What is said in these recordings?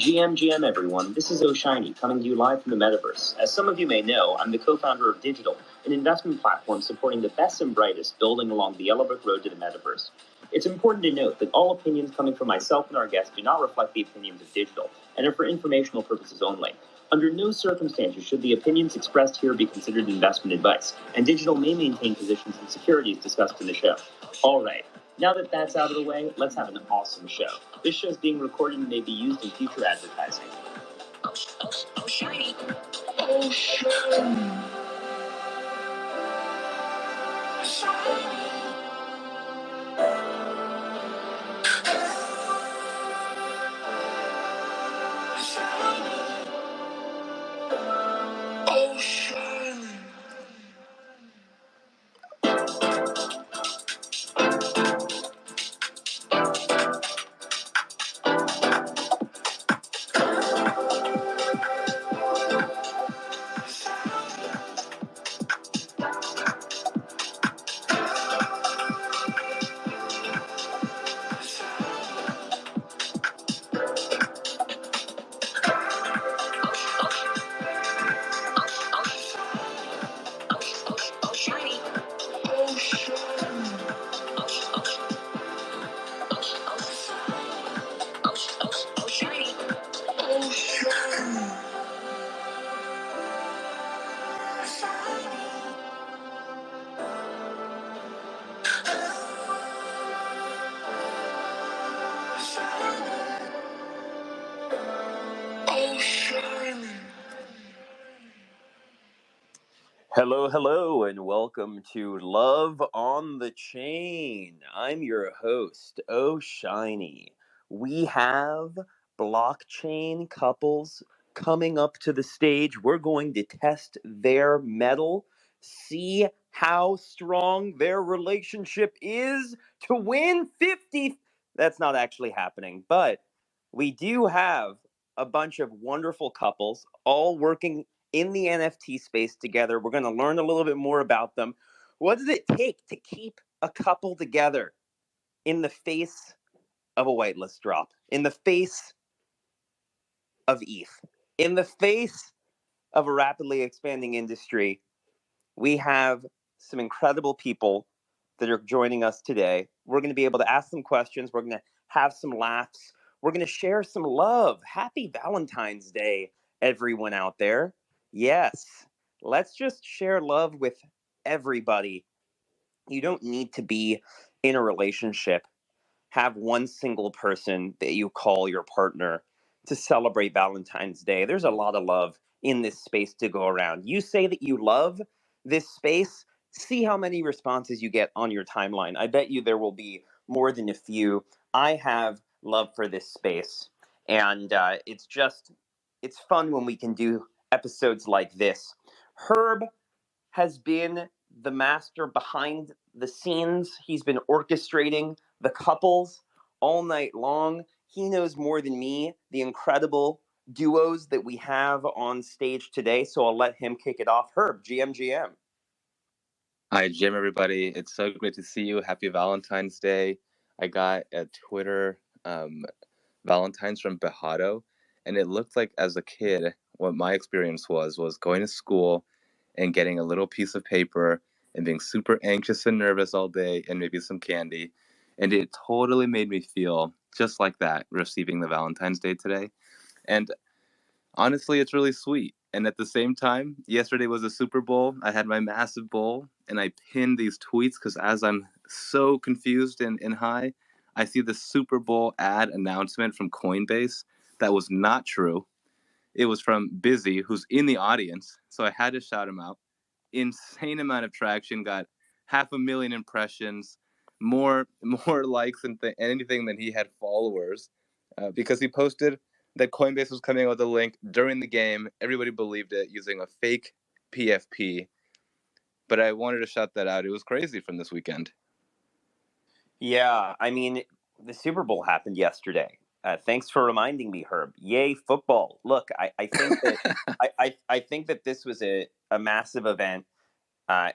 GM everyone, this is OhhShiny coming to you live from the metaverse. As some of you may know, I'm the co-founder of Digital, an investment platform supporting the best and brightest building along the yellow brick road to the metaverse. It's important to note that all opinions coming from myself and our guests do not reflect the opinions of Digital and are for informational purposes only. Under no circumstances should the opinions expressed here be considered investment advice, and Digital may maintain positions and securities discussed in the show. All right. Now that that's out of the way, let's have an awesome show. This show is being recorded and may be used in future advertising. OhhShiny. OhhShiny. Hello, and welcome to Love on the Chain. I'm your host, OhhShiny. We have blockchain couples coming up to the stage. We're going to test their mettle, see how strong their relationship is to win 50. That's not actually happening, but we do have a bunch of wonderful couples all working in the NFT space together. We're going to learn a little bit more about them. What does it take to keep a couple together in the face of a whitelist drop, in the face of ETH, in the face of a rapidly expanding industry? We have some incredible people that are joining us today. We're going to be able to ask them questions. We're going to have some laughs. We're going to share some love. Happy Valentine's Day, everyone out there. Yes, let's just share love with everybody. You don't need to be in a relationship, have one single person that you call your partner to celebrate Valentine's Day. There's a lot of love in this space to go around. You say that you love this space, see how many responses you get on your timeline. I bet you there will be more than a few. I have love for this space, and it's fun when we can do episodes like this. Herb has been the master behind the scenes. He's been orchestrating the couples all night long. He knows more than me the incredible duos that we have on stage today, so I'll let him kick it off. Herb, GM. Hi, Jim, everybody. It's so great to see you. Happy Valentine's Day. I got a Twitter Valentine's from Bejado, and it looked like as a kid, what my experience was going to school and getting a little piece of paper and being super anxious and nervous all day and maybe some candy. And it totally made me feel just like that, receiving the Valentine's Day today. And honestly, it's really sweet. And at the same time, yesterday was a Super Bowl. I had my massive bowl, and I pinned these tweets because as I'm so confused and high, I see the Super Bowl ad announcement from Coinbase that was not true. It was from Busy, who's in the audience, so I had to shout him out. Insane amount of traction, got 500,000 impressions, more likes than anything than he had followers, because he posted that Coinbase was coming out with a link during the game. Everybody believed it using a fake PFP, but I wanted to shout that out. It was crazy from this weekend. Yeah, I mean, the Super Bowl happened yesterday. Thanks for reminding me, Herb. Yay, football! Look, I think that I think that this was a massive event.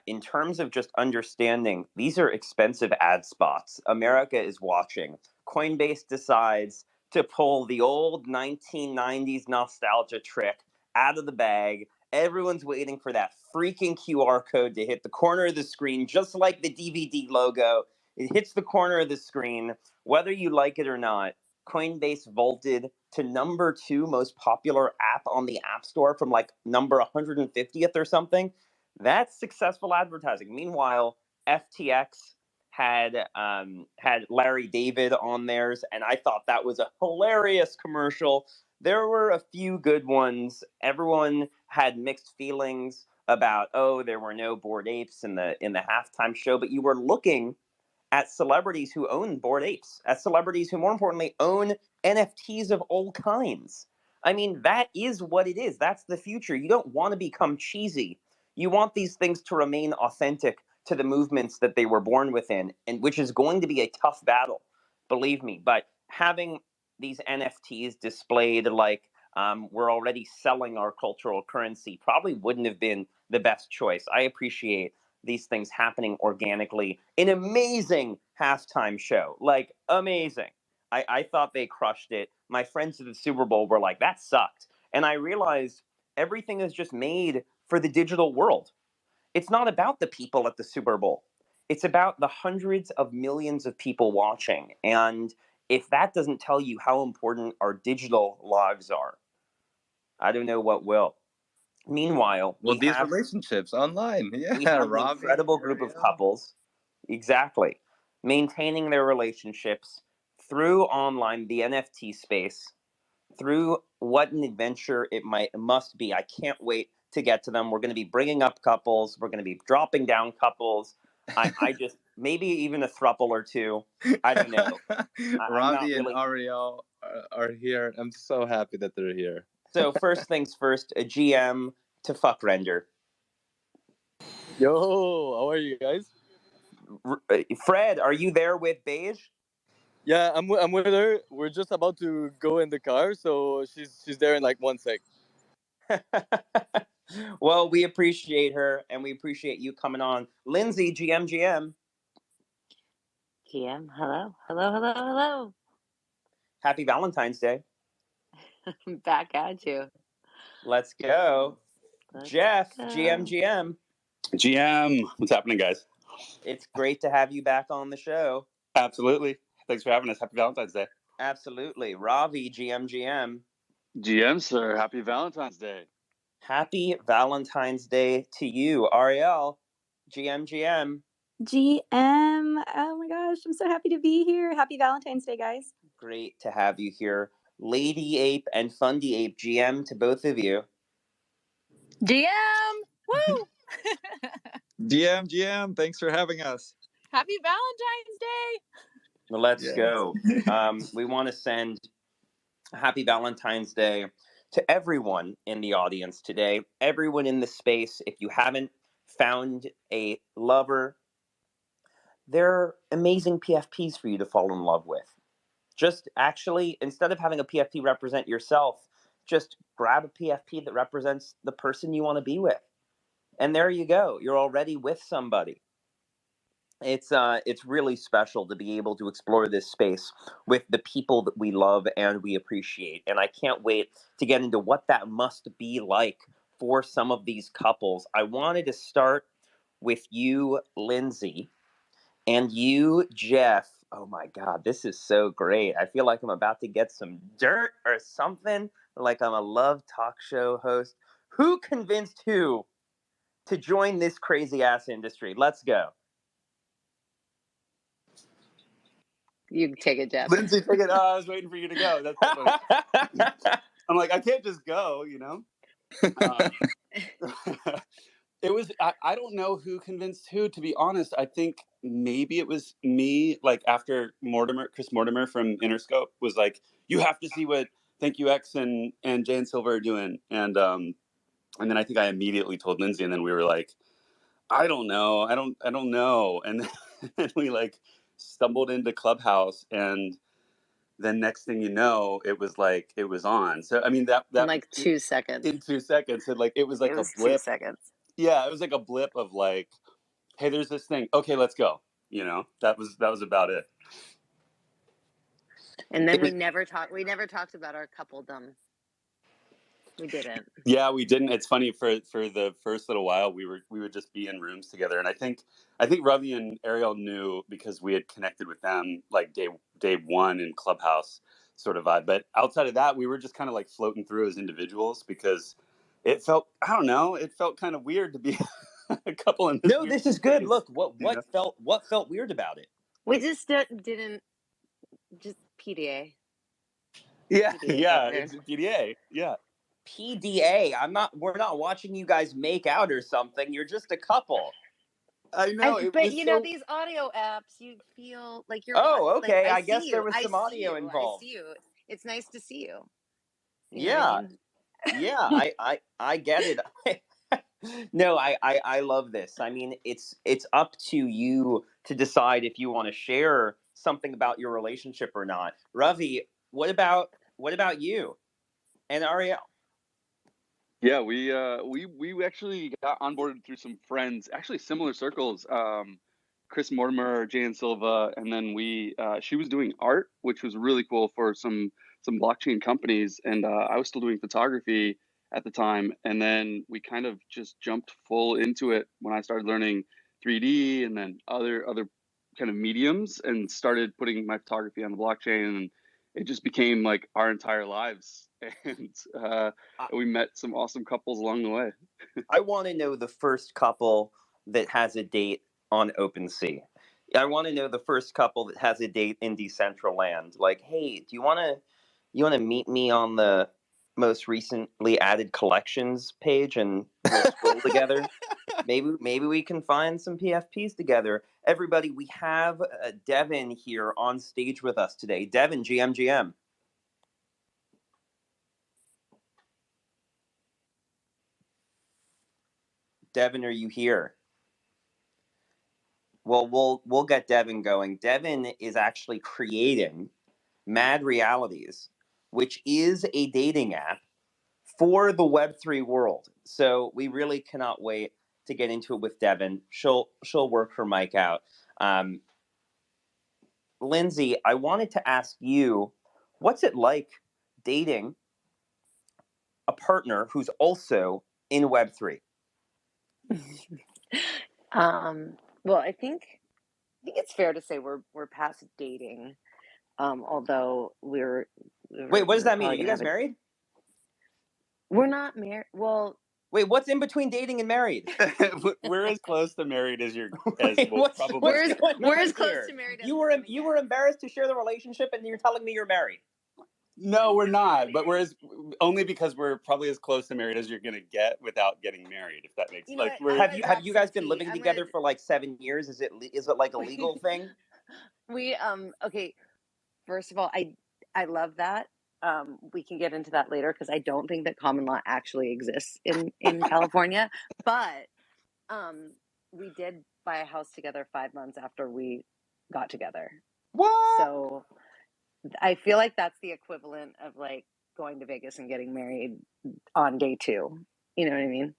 In terms of just understanding, these are expensive ad spots. America is watching. Coinbase decides to pull the old 1990s nostalgia trick out of the bag. Everyone's waiting for that freaking QR code to hit the corner of the screen, just like the DVD logo. It hits the corner of the screen, whether you like it or not. Coinbase vaulted to number 2 most popular app on the App Store from like number 150th or something. That's successful advertising. Meanwhile, FTX had Larry David on theirs, and I thought that was a hilarious commercial. There were a few good ones. Everyone had mixed feelings about, oh, there were no Bored Apes in the halftime show, but you were looking at celebrities who own Bored Apes, at celebrities who, more importantly, own NFTs of all kinds. I mean, that is what it is. That's the future. You don't want to become cheesy. You want these things to remain authentic to the movements that they were born within, and which is going to be a tough battle, believe me. But having these NFTs displayed like we're already selling our cultural currency probably wouldn't have been the best choice. I appreciate these things happening organically. An amazing halftime show, like amazing. I thought they crushed it. My friends at the Super Bowl were like, that sucked. And I realized everything is just made for the digital world. It's not about the people at the Super Bowl. It's about the hundreds of millions of people watching. And if that doesn't tell you how important our digital lives are, I don't know what will. Meanwhile, Well, these relationships online. we Yeah, have an Robbie, incredible group of Ariel. couples, exactly, maintaining their relationships through online, the NFT space, through what an adventure it must be. I can't wait to get to them. We're going to be bringing up couples. We're going to be dropping down couples. I just maybe even a throuple or two. I don't know. I'm not Robbie and really. Ariel are here. I'm so happy that they're here. So first things first, a GM to fuck render. Yo, how are you guys? Fred, are you there with Beige? Yeah, I'm with her. We're just about to go in the car, so she's there in like 1 sec. Well, we appreciate her, and we appreciate you coming on. Lindsay, GM. GM, hello. Happy Valentine's Day. Back at you. Let's go. Jeff, go. GM. GM, what's happening, guys? It's great to have you back on the show. Absolutely. Thanks for having us. Happy Valentine's Day. Absolutely. Ravi, GM. GM, sir, happy Valentine's Day. Happy Valentine's Day to you. Ariel, GM. GM, oh my gosh, I'm so happy to be here. Happy Valentine's Day, guys. Great to have you here. Lady Ape and Fundy Ape, GM to both of you. GM, woo! GM, thanks for having us. Happy Valentine's Day. Well, let's go. We want to send Happy Valentine's Day to everyone in the audience today, everyone in the space. If you haven't found a lover, there are amazing PFPs for you to fall in love with. Just actually, instead of having a PFP represent yourself, just grab a PFP that represents the person you want to be with. And there you go. You're already with somebody. It's really special to be able to explore this space with the people that we love and we appreciate. And I can't wait to get into what that must be like for some of these couples. I wanted to start with you, Lindsay, and you, Jeff. Oh my God, this is so great. I feel like I'm about to get some dirt or something, like I'm a love talk show host. Who convinced who to join this crazy ass industry? Let's go. You take it, Jeff. Lindsay, take it. I was waiting for you to go. That's so funny. I'm like, I can't just go, you know? It was, I don't know who convinced who, to be honest. I think maybe it was me, like after Chris Mortimer from Interscope was like, you have to see what Thank You X and Jay and Silver are doing. And then I think I immediately told Lindsay, and then we were like, I don't know. And then we like stumbled into Clubhouse, and then next thing you know, it was on. So I mean that in like 2 seconds. In 2 seconds, and like it was like a blip. 2 seconds. Yeah, it was like a blip of like, hey, there's this thing. Okay, let's go. You know, that was about it. And then we never talked about our coupledom. We didn't. Yeah, we didn't. It's funny, for the first little while we would just be in rooms together, and I think Ravi and Ariel knew because we had connected with them like day one in Clubhouse sort of vibe. But outside of that, we were just kind of like floating through as individuals because it felt, I don't know, it felt kind of weird to be a couple in this. No, this is good. space, Look, what you know? felt weird about it? We just didn't just PDA. Yeah, PDA yeah, together. it's PDA, yeah. PDA. We're not watching you guys make out or something. You're just a couple. I know, but you know, these audio apps, you feel like you're. Oh, okay. Like, I guess there was some audio involved. I see you. It's nice to see you. Yeah, yeah. I get it. No, I love this. I mean, it's up to you to decide if you want to share something about your relationship or not. Ravi, what about you and Ariel? Yeah, we actually got onboarded through some friends, actually similar circles. Chris Mortimer, Jan Silva, and then she was doing art, which was really cool for some blockchain companies, and I was still doing photography at the time, and then we kind of just jumped full into it when I started learning 3D and then other kind of mediums, and started putting my photography on the blockchain, and it just became like our entire lives. And we met some awesome couples along the way. I want to know the first couple that has a date on OpenSea. I want to know the first couple that has a date in Decentraland. Like, hey, do you want to meet me on the most recently added collections page, and we'll scroll together? Maybe we can find some PFPs together. Everybody, we have Devin here on stage with us today. Devin, GM. Devin, are you here? Well, we'll get Devin going. Devin is actually creating Mad Realities, which is a dating app for the Web3 world. So we really cannot wait to get into it with Devin. She'll work her mic out. Lindsay, I wanted to ask you, what's it like dating a partner who's also in Web3? Well, I think it's fair to say we're past dating. Although we're Wait, what does that mean? Are probably you gonna guys married? We're not married. Well, Wait, what's in between dating and married? We're as close to married as Wait, we'll what's probably. we're as close here? to married as You we're were gonna you get. were embarrassed to share the relationship, and you're telling me you're married. No, we're not. But only because we're probably as close to married as you're gonna get without getting married. If that makes You know like what? we're. Have you guys been Tea. living I'm together gonna- for like 7 years? Is it like a legal thing? We okay. First of all, I love that. We can get into that later because I don't think that common law actually exists in California. But we did buy a house together 5 months after we got together. What? So I feel like that's the equivalent of like going to Vegas and getting married on day 2. You know what I mean?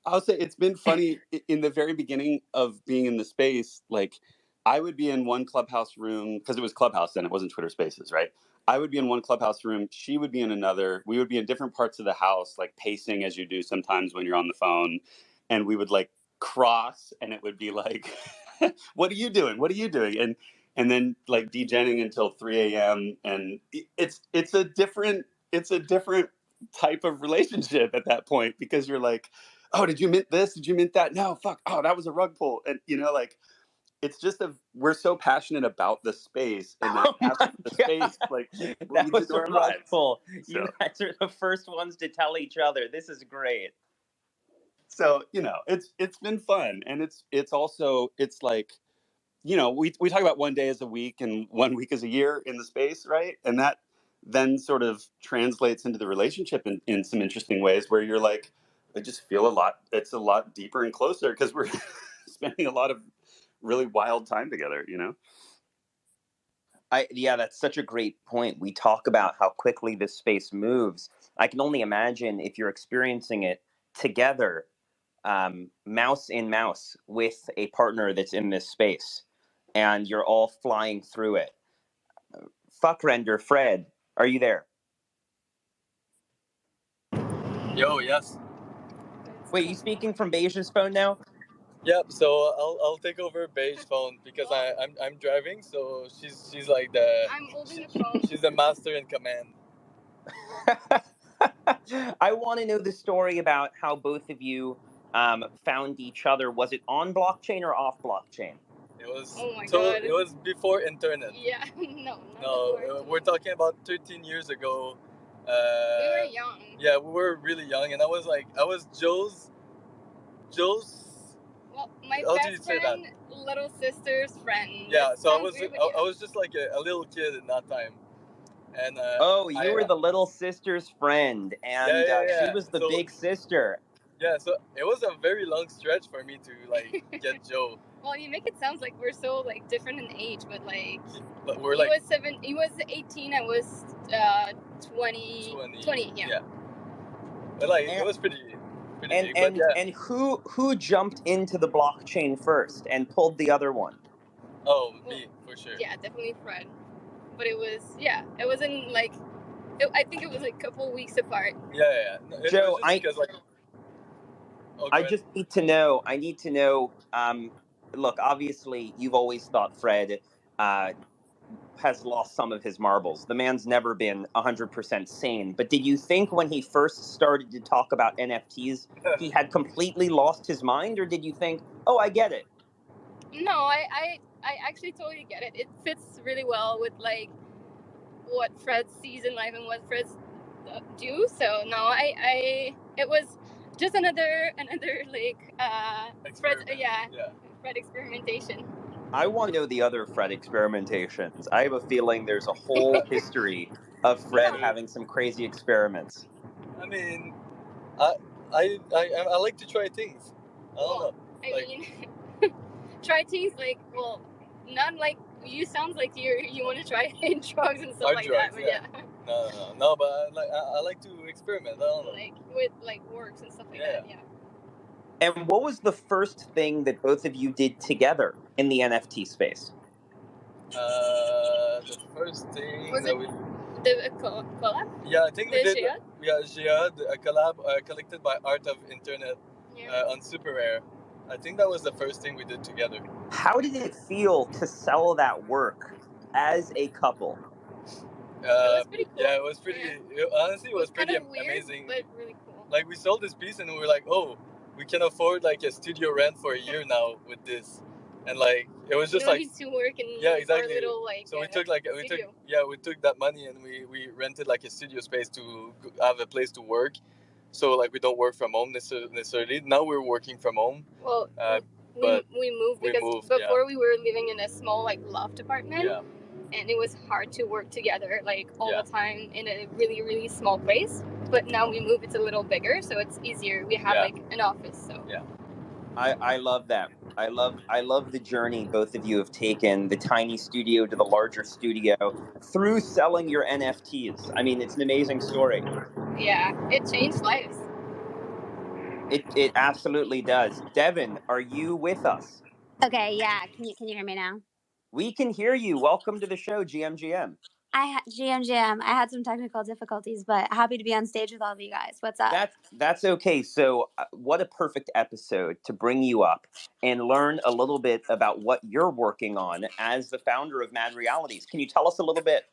I'll say it's been funny in the very beginning of being in the space. Like, I would be in one Clubhouse room because it was Clubhouse then, it wasn't Twitter Spaces, right? I would be in one Clubhouse room. She would be in another. We would be in different parts of the house, like pacing as you do sometimes when you're on the phone, and we would like cross, and it would be like, "What are you doing? What are you doing?" And then like degenning until 3 a.m. And it's a different type of relationship at that point because you're like, oh, did you mint this? Did you mint that? No, fuck. Oh, that was a rug pull. And like, it's just we're so passionate about the space, and that passion for the space like that was a rug pull. So. You guys are the first ones to tell each other. This is great. So it's been fun, and it's also like, we talk about one day as a week and 1 week as a year in the space, right? And that then sort of translates into the relationship in some interesting ways where you're like, I just feel it's a lot deeper and closer because we're spending a lot of really wild time together, Yeah, that's such a great point. We talk about how quickly this space moves. I can only imagine if you're experiencing it together, mouse in mouse with a partner that's in this space, and you're all flying through it. Fuck render, Fred, are you there? Yo, yes. Wait, you speaking from Beige's phone now? Yep. So I'll take over Beige phone because I'm driving. So she's like the. I'm holding the phone. She's the master in command. I want to know the story about how both of you found each other. Was it on blockchain or off blockchain? It was. Oh my god. It was before internet. Yeah. No. We're talking about 13 years ago. We were young. Yeah, we were really young, and I was Joe's. Well, my best friend, little sister's friend. Yeah, so I was just like a little kid at that time, and you were the little sister's friend, and she was the big sister. Yeah, so it was a very long stretch for me to like get Joe. Well, you make it sound like we're so like different in age, but like we're he was 7. He was 18. I was 20. Yeah. But like it was pretty big. And who jumped into the blockchain first and pulled the other one? Oh, me for sure. Yeah, definitely Fred. But it wasn't like. I think it was like a couple weeks apart. Yeah. No, Joe, Oh, I just need to know. Look, obviously, you've always thought Fred has lost some of his marbles. The man's never been 100% sane. But did you think when he first started to talk about NFTs, he had completely lost his mind, or did you think, oh, I get it? No, I actually totally get it. It fits really well with like what Fred sees in life and what Fred's do. So no, it was just another like Fred Fred experimentation. I want to know the other Fred experimentations. I have a feeling there's a whole history of Fred having some crazy experiments. I mean, I like to try things. I don't know. I mean, try things like not like you sound like you want to try drugs and stuff like that. But yeah. No. But I like to experiment. I don't know. Like with like works and stuff like that. Yeah. And what was the first thing that both of you did together in the NFT space? The first thing was that we the collab. Yeah, I think we did. Jihad? Yeah, Jihad, a collab collected by Art of Internet on Super Rare. I think that was the first thing we did together. How did it feel to sell that work as a couple? It was pretty cool. Yeah, it was pretty. Honestly, it was pretty weird, amazing. But really cool. Like we sold this piece and we were like, oh, we can afford like a studio rent for a year now with this, and like it was just like to work in exactly. Our little, like, so we took that money and we rented like a studio space to have a place to work. So like we don't work from home necessarily. Now we're working from home. Well, but we moved because before we were living in a small like loft apartment. Yeah. And it was hard to work together like all the time in a really, really small place. But now we move, it's a little bigger, so it's easier. We have like an office, so I love that. I love the journey both of you have taken, the tiny studio to the larger studio through selling your NFTs. I mean, it's an amazing story. Yeah, it changed lives. It absolutely does. Devin, are you with us? Okay, yeah. Can you hear me now? We can hear you. Welcome to the show, GMGM. GMGM. I had some technical difficulties, but happy to be on stage with all of you guys. What's up? That's okay. So what a perfect episode to bring you up and learn a little bit about what you're working on as the founder of Mad Realities. Can you tell us a little bit?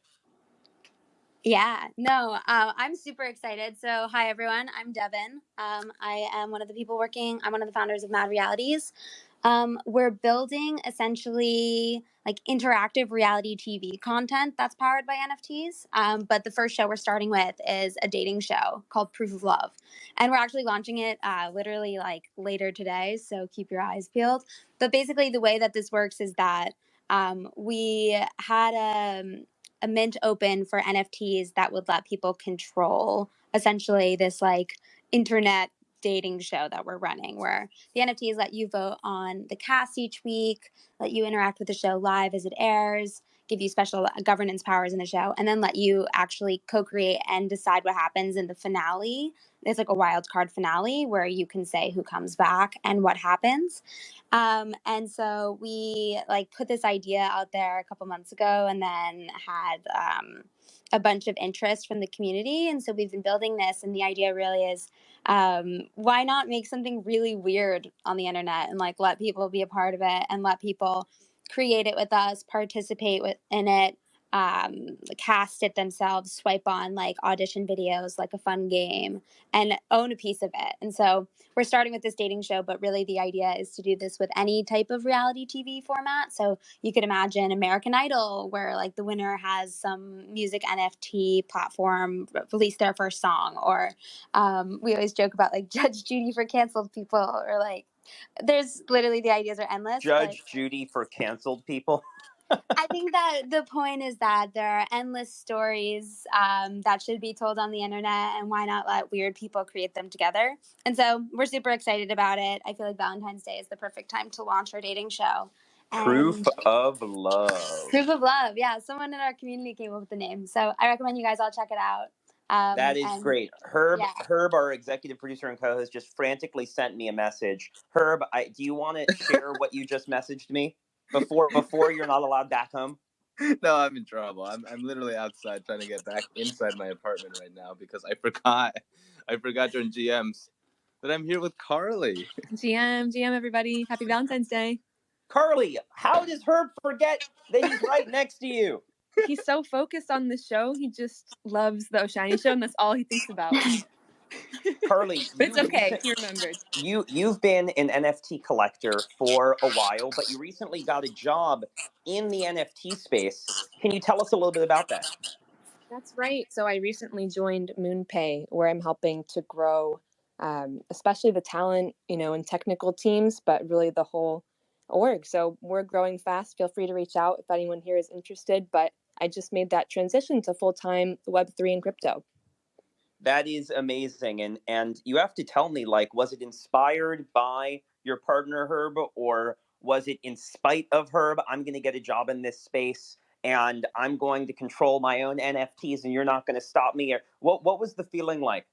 Yeah, no, I'm super excited. So hi, everyone. I'm Devin. I am one of the people I'm one of the founders of Mad Realities. We're building essentially like interactive reality TV content that's powered by NFTs. But the first show we're starting with is a dating show called Proof of Love. And we're actually launching it literally like later today. So keep your eyes peeled. But basically the way that this works is that we had a mint open for NFTs that would let people control essentially this like internet dating show that we're running, where the NFTs let you vote on the cast each week, let you interact with the show live as it airs, give you special governance powers in the show, and then let you actually co-create and decide what happens in the finale it's like a wild card finale where you can say who comes back and what happens. And so we like put this idea out there a couple months ago, and then had a bunch of interest from the community. And so we've been building this, and the idea really is, why not make something really weird on the internet and like let people be a part of it and let people create it with us, participate in it, cast it themselves, swipe on like audition videos, like a fun game, and own a piece of it. And so we're starting with this dating show, but really the idea is to do this with any type of reality TV format. So you could imagine American Idol, where like the winner has some music NFT platform release their first song, or we always joke about like Judge Judy for canceled people, or like there's literally, the ideas are endless. Judge Judy for canceled people. I think that the point is that there are endless stories that should be told on the internet, and why not let weird people create them together? And so we're super excited about it. I feel like Valentine's Day is the perfect time to launch our dating show. Proof of love. Proof of love. Yeah, someone in our community came up with the name. So I recommend you guys all check it out. That is great. Herb, our executive producer and co-host, just frantically sent me a message. Herb, do you want to share what you just messaged me before you're not allowed back home? No, I'm in trouble. I'm literally outside trying to get back inside my apartment right now because I forgot during GMs that I'm here with Carly. GM, everybody. Happy Valentine's Day. Carly, how does Herb forget that he's right next to you? He's so focused on the show. He just loves the OhhShiny Show, and that's all he thinks about. Carly, but it's okay. He remembered. You've been an NFT collector for a while, but you recently got a job in the NFT space. Can you tell us a little bit about that? That's right. So I recently joined MoonPay, where I'm helping to grow, especially the talent, and technical teams, but really the whole org. So we're growing fast. Feel free to reach out if anyone here is interested. But I just made that transition to full-time Web3 and crypto. That is amazing. And you have to tell me, like, was it inspired by your partner, Herb, or was it in spite of Herb? I'm going to get a job in this space, and I'm going to control my own NFTs, and you're not going to stop me. What was the feeling like?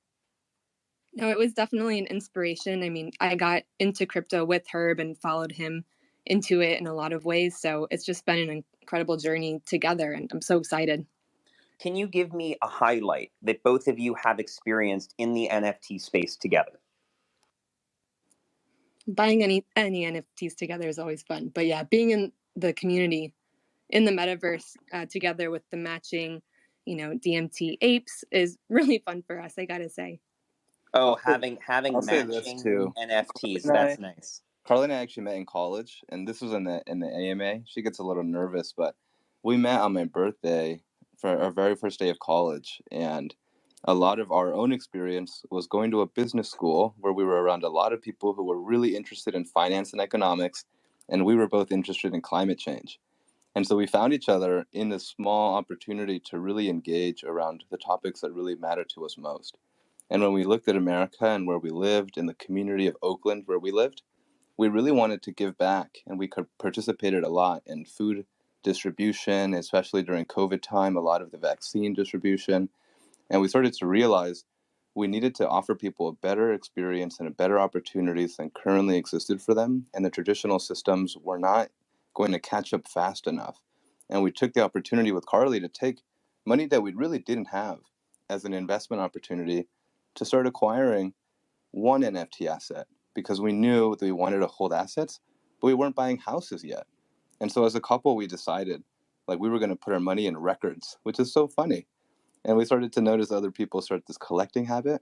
No, it was definitely an inspiration. I mean, I got into crypto with Herb and followed him into it in a lot of ways. So it's just been an incredible journey together, and I'm so excited. Can you give me a highlight that both of you have experienced in the NFT space together? Buying any NFTs together is always fun. But yeah, being in the community, in the metaverse together with the matching, DMT apes is really fun for us, I gotta say. Oh, having I'll say this matching too. NFTs, that's nice. Carly and I actually met in college, and this was in the AMA. She gets a little nervous, but we met on my birthday for our very first day of college, and a lot of our own experience was going to a business school where we were around a lot of people who were really interested in finance and economics, and we were both interested in climate change. And so we found each other in this small opportunity to really engage around the topics that really matter to us most. And when we looked at America and where we lived, in the community of Oakland where we lived, we really wanted to give back, and we participated a lot in food distribution, especially during COVID time, a lot of the vaccine distribution. And we started to realize we needed to offer people a better experience and a better opportunities than currently existed for them. And the traditional systems were not going to catch up fast enough. And we took the opportunity with Carly to take money that we really didn't have as an investment opportunity to start acquiring one NFT asset, because we knew that we wanted to hold assets, but we weren't buying houses yet. And so as a couple, we decided like we were going to put our money in records, which is so funny. And we started to notice other people start this collecting habit.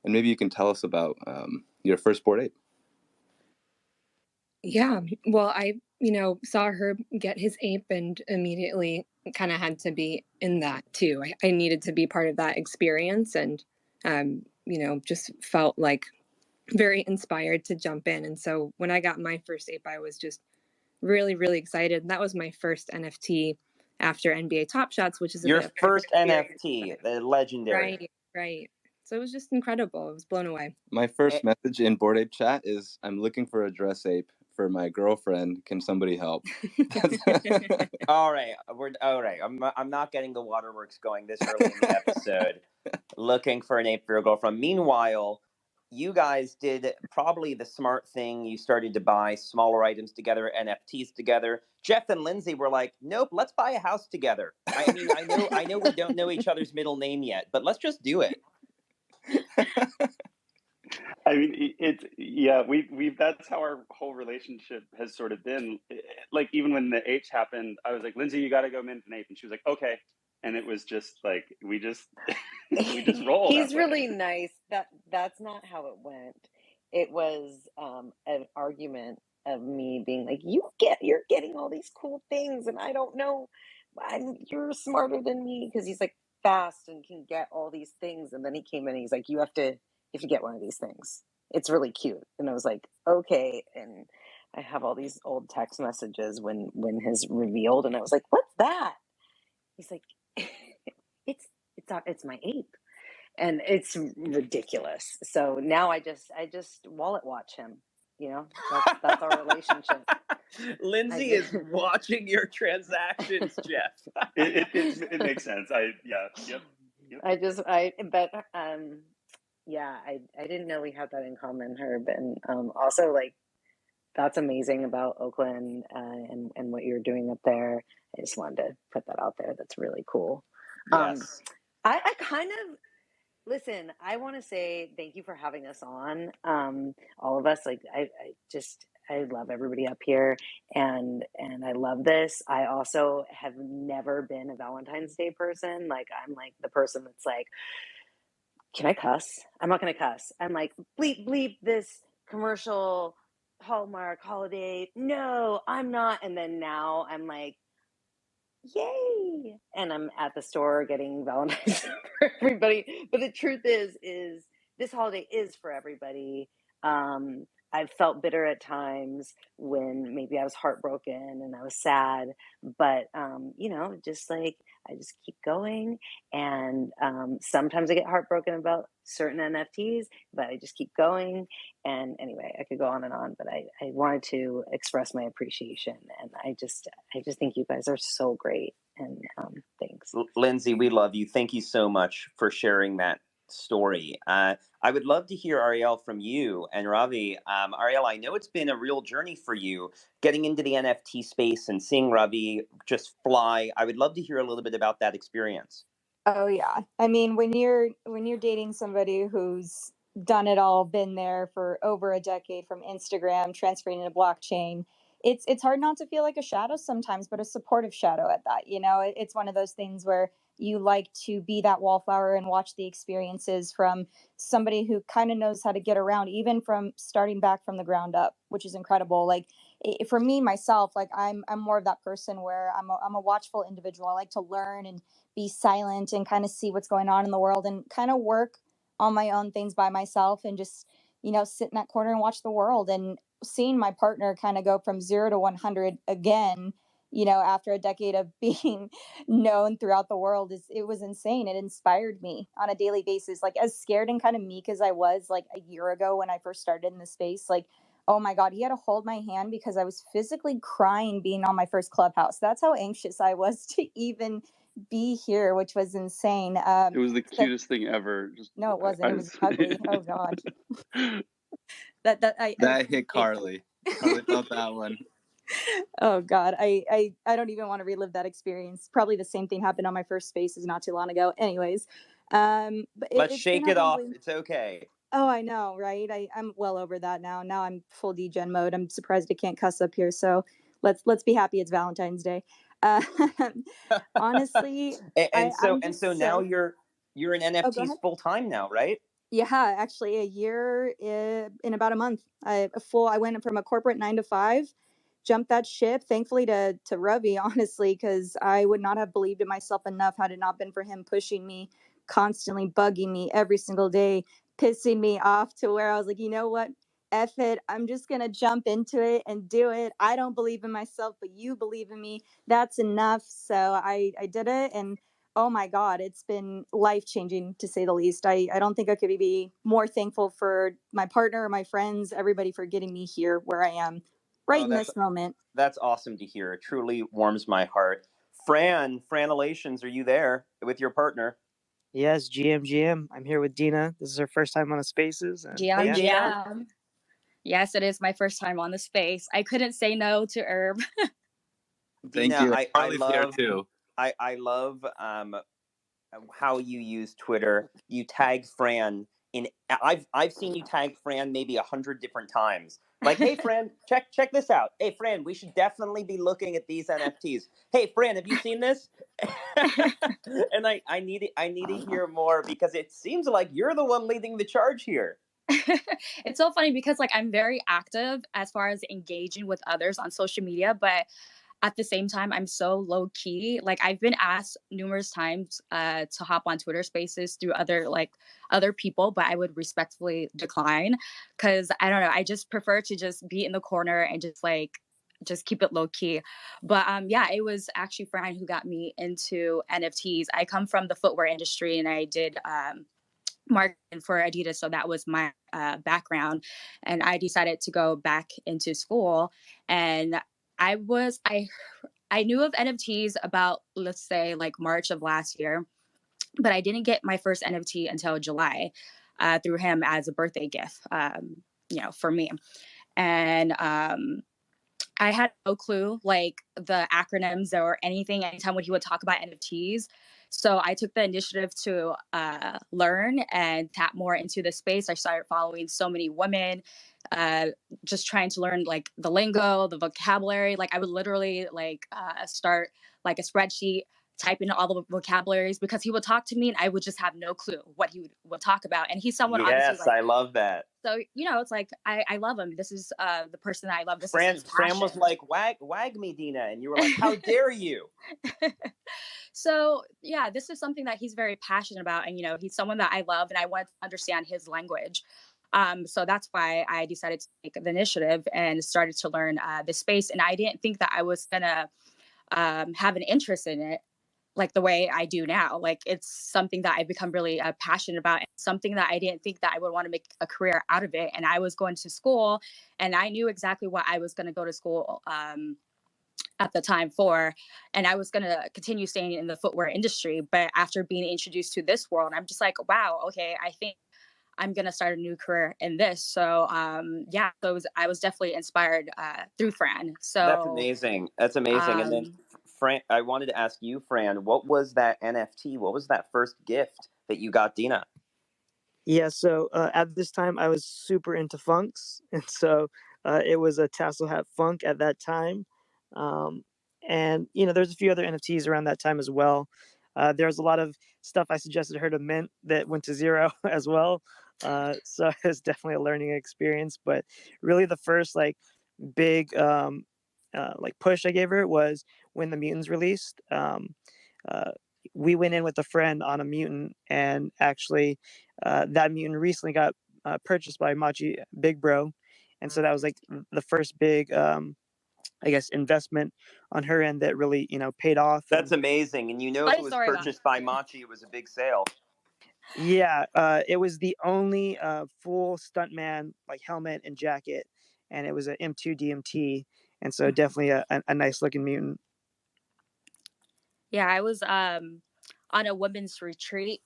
And maybe you can tell us about your first Bored Ape. Yeah, well, I, saw Herb get his ape and immediately kind of had to be in that too. I needed to be part of that experience, and, just felt like very inspired to jump in. And so when I got my first ape, I was just really, really excited. And that was my first NFT after NBA Top Shots, which is your first NFT, the legendary. Right. So it was just incredible. I was blown away. My first message in Bored Ape chat is, I'm looking for a dress ape for my girlfriend. Can somebody help? All right. I'm not getting the waterworks going this early in the episode. Looking for an ape for your girlfriend. Meanwhile, you guys did probably the smart thing. You started to buy smaller items together, NFTs together. Jeff and Lindsay were like, "Nope, let's buy a house together." I mean, I know we don't know each other's middle name yet, but let's just do it. I mean, we've that's how our whole relationship has sort of been. Like, even when the apes happened, I was like, Lindsay, you got to go mint an ape, and she was like, okay. And it was just like we just rolled. He's really nice. That's not how it went. It was an argument of me being like, you're getting all these cool things, and I don't know. You're smarter than me, because he's like fast and can get all these things. And then he came in and he's like, you have to get one of these things. It's really cute. And I was like, okay. And I have all these old text messages when his revealed, and I was like, what's that? He's like, it's my ape. And it's ridiculous. So now I just wallet watch him. You know, that's our relationship. Lindsay is watching your transactions, Jeff. It makes sense. Yep. I didn't know we had that in common, Herb. And also, like, that's amazing about Oakland and what you're doing up there. I just wanted to put that out there. That's really cool. Yes. I kind of, listen, I want to say thank you for having us on. All of us, like, I love everybody up here, and I love this. I also have never been a Valentine's Day person. Like, I'm like the person that's like, can I cuss? I'm not going to cuss. I'm like, bleep, bleep this commercial Hallmark holiday. No, I'm not. And then now I'm like, yay. And I'm at the store getting Valentine's for everybody. But the truth is this holiday is for everybody. I've felt bitter at times when maybe I was heartbroken and I was sad, but just like I just keep going. And sometimes I get heartbroken about certain NFTs, but I just keep going. And anyway, I could go on and on, but I wanted to express my appreciation, and I just think you guys are so great. And thanks. Lindsay, we love you. Thank you so much for sharing that story. I would love to hear, Ariel, from you and Ravi. Ariel, I know it's been a real journey for you getting into the NFT space and seeing Ravi just fly. I would love to hear a little bit about that experience. Oh yeah. I mean, when you're dating somebody who's done it all, been there for over a decade, from Instagram transferring into blockchain, it's hard not to feel like a shadow sometimes, but a supportive shadow at that. You know, it's one of those things where you like to be that wallflower and watch the experiences from somebody who kind of knows how to get around, even from starting back from the ground up, which is incredible. Like, for me myself, like I'm more of that person where I'm a watchful individual. I like to learn and be silent and kind of see what's going on in the world and kind of work on my own things by myself and just, sit in that corner and watch the world. And seeing my partner kind of go from 0 to 100 again, after a decade of being known throughout the world, it was insane. It inspired me on a daily basis. Like, as scared and kind of meek as I was like a year ago when I first started in the space, like, oh my God, he had to hold my hand because I was physically crying being on my first Clubhouse. That's how anxious I was to even be here, which was insane. It was the cutest thing ever. No, it wasn't. It was ugly. Oh God. That hit Carly. Carly felt that one. Oh God, I don't even want to relive that experience. Probably the same thing happened on my first Spaces not too long ago. Anyways, but let's shake it off. It's okay. Oh, I know, right? I'm well over that now. Now I'm full degen mode. I'm surprised I can't cuss up here. So let's be happy it's Valentine's Day. Honestly, so now you're in NFTs full time now, right? Yeah, actually, a year in about a month. I went from a corporate 9 to 5, jumped that ship. Thankfully to Ravi, honestly, because I would not have believed in myself enough had it not been for him pushing me, constantly bugging me every single day, pissing me off to where I was like, you know what? F it. I'm just going to jump into it and do it. I don't believe in myself, but you believe in me. That's enough. So I did it. And oh my God, it's been life-changing, to say the least. I don't think I could be more thankful for my partner, my friends, everybody for getting me here where I am in this moment. That's awesome to hear. It truly warms my heart. Franelations, are you there with your partner? Yes, GM. I'm here with Dina. This is her first time on a Spaces. And Hey, GM, Dina. GM. Yes, it is my first time on the space. I couldn't say no to Herb. Thank Dina, you. I Charlie's here love too. I love how you use Twitter. You tag Fran in. I've seen you tag Fran maybe 100 different times. Like, hey Fran, check this out. Hey Fran, we should definitely be looking at these NFTs. Hey Fran, have you seen this? And I need to hear more because it seems like you're the one leading the charge here. It's so funny because like I'm very active as far as engaging with others on social media, but at the same time, I'm so low key. Like I've been asked numerous times to hop on Twitter Spaces through other people, but I would respectfully decline because I don't know. I just prefer to just be in the corner and just keep it low key. But yeah, it was actually Fran who got me into NFTs. I come from the footwear industry and I did marketing for Adidas, so that was my background. And I decided to go back into school, and I knew of NFTs about, let's say, like March of last year, but I didn't get my first NFT until July through him as a birthday gift, for me. And I had no clue, like the acronyms or anything, anytime when he would talk about NFTs. So I took the initiative to learn and tap more into the space. I started following so many women, just trying to learn like the lingo, the vocabulary. Like I would literally start like a spreadsheet, type in all the vocabularies because he would talk to me and I would just have no clue what he would talk about. And he's someone obviously Yes, like, I love that. so, it's like, I love him. This is the person that I love. This Fran, is his Fran was passion. like, wag me, Dina. And you were like, how dare you? So, yeah, this is something that he's very passionate about. And, he's someone that I love and I want to understand his language. So that's why I decided to take the initiative and started to learn the space. And I didn't think that I was going to have an interest in it like the way I do now. Like it's something that I've become really passionate about, and something that I didn't think that I would want to make a career out of it. And I was going to school and I knew exactly what I was going to go to school at the time for, and I was going to continue staying in the footwear industry. But after being introduced to this world, I'm just like, wow, okay, I think I'm going to start a new career in this. So yeah, so I was definitely inspired through Fran. So That's amazing. That's amazing. And then Fran, I wanted to ask you, Fran, what was that NFT? What was that first gift that you got Dina? Yeah, so at this time I was super into funks, and so it was a tassel hat funk at that time. And there's a few other NFTs around that time as well. There's a lot of stuff I suggested her to mint that went to zero as well. So it's definitely a learning experience. But really, the first like big like push I gave her was when the Mutants released. We went in with a friend on a mutant, and actually that mutant recently got purchased by Machi Big Bro, and so that was like the first big I guess investment on her end that really paid off. That's amazing. And if it was purchased by Machi, it was a big sale. Yeah, it was the only full stuntman like helmet and jacket, and it was an M2 DMT, and so definitely a nice looking mutant. Yeah, I was on a women's retreat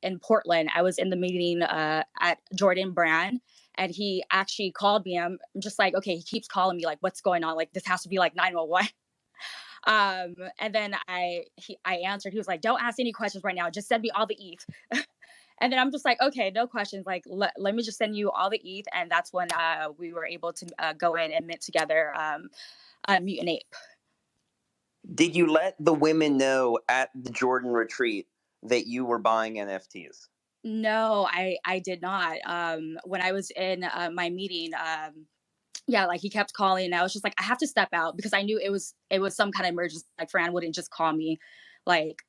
in Portland. I was in the meeting at Jordan Brand, and he actually called me. I'm just like, okay, he keeps calling me, like, what's going on? Like, this has to be like 911. And then I answered. He was like, don't ask any questions right now. Just send me all the ETH. And then I'm just like, okay, no questions. Like, let me just send you all the ETH. And that's when we were able to go in and mint together Mutant Ape. Did you let the women know at the Jordan retreat that you were buying NFTs? No, I did not. When I was in my meeting, yeah, like he kept calling, and I was just like, I have to step out because I knew it was some kind of emergency. Like Fran wouldn't just call me, like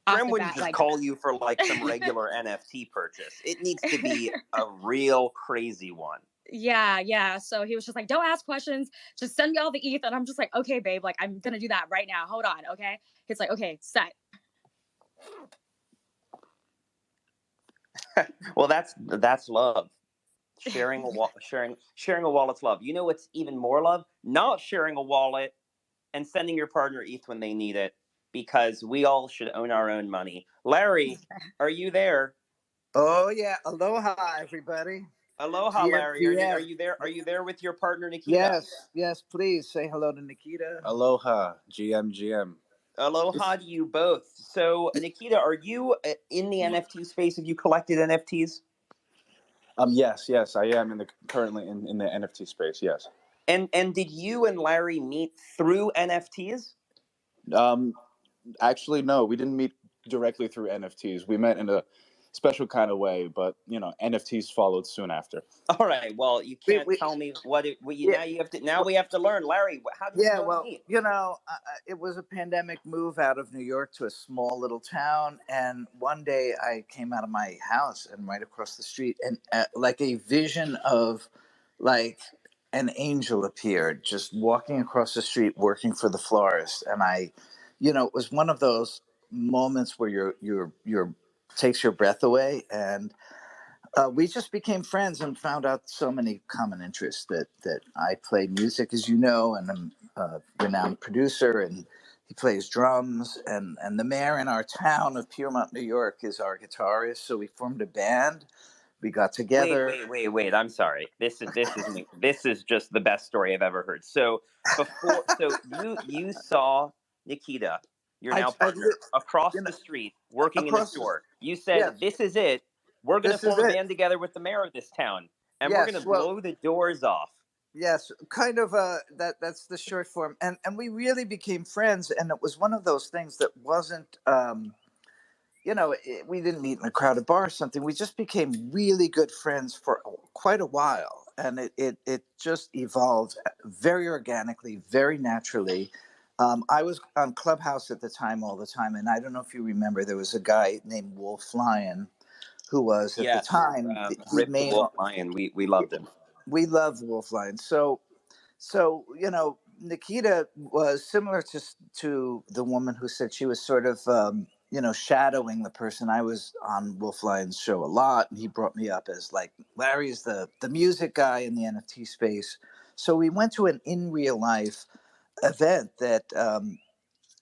Fran wouldn't just call you for like some regular NFT purchase. It needs to be a real crazy one. Yeah. So he was just like, don't ask questions, just send me all the ETH. And I'm just like, okay, babe, like I'm gonna do that right now. Hold on, okay? He's like, okay, set. Well, that's love. Sharing a wallet's love. You know what's even more love? Not sharing a wallet and sending your partner ETH when they need it. because we all should own our own money. Larry, are you there? Oh yeah, aloha everybody. Aloha, Larry. Are you there? Are you there with your partner Nikita? Yes, please say hello to Nikita. Aloha, GM. Aloha to you both. So, Nikita, are you in the NFT space? Have you collected NFTs? Yes, I am currently in the NFT space. Yes. And did you and Larry meet through NFTs? Actually, no, we didn't meet directly through NFTs. We met in a special kind of way, but NFTs followed soon after. All right. Well, you can't tell me what it. Yeah. Now we have to learn, Larry. How did you guys meet? It was a pandemic move out of New York to a small little town, and one day I came out of my house and right across the street, and like a vision of, like, an angel appeared, just walking across the street, working for the florist, and it was one of those moments where your takes your breath away, and we just became friends and found out so many common interests that I play music, as you know, and I'm a renowned producer, and he plays drums, and the mayor in our town of Piermont, New York, is our guitarist. So we formed a band. We got together. Wait. I'm sorry. This is just the best story I've ever heard. So you saw Nikita, your now partner, across the street working in the store. You said, "This is it. We're going to form a band together with the mayor of this town, and we're going to blow the doors off." Yes, kind of. That's the short form, and we really became friends, and it was one of those things that wasn't. We didn't meet in a crowded bar or something. We just became really good friends for quite a while, and it just evolved very organically, very naturally. I was on Clubhouse at the time, all the time, and I don't know if you remember, there was a guy named Wolf Lion who was at the time Rip the Wolf Lion. We loved him. We loved Wolf Lion. So Nikita was similar to the woman who said she was sort of shadowing the person. I was on Wolf Lion's show a lot, and he brought me up as, like, Larry's the music guy in the NFT space. So we went to an in real life event that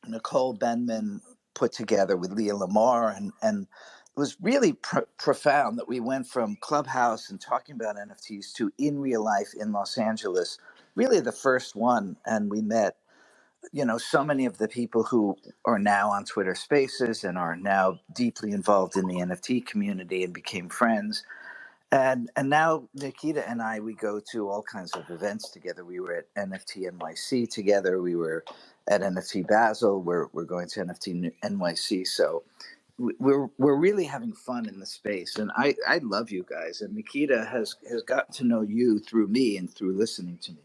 Nicole Benman put together with Leah Lamar, and it was really profound that we went from Clubhouse and talking about NFTs to in real life in Los Angeles, really the first one. And we met, so many of the people who are now on Twitter Spaces and are now deeply involved in the NFT community and became friends. And now Nikita and I, we go to all kinds of events together. We were at NFT NYC together. We were at NFT Basel. We're going to NFT NYC. So we're really having fun in the space. And I love you guys. And Nikita has gotten to know you through me and through listening to me.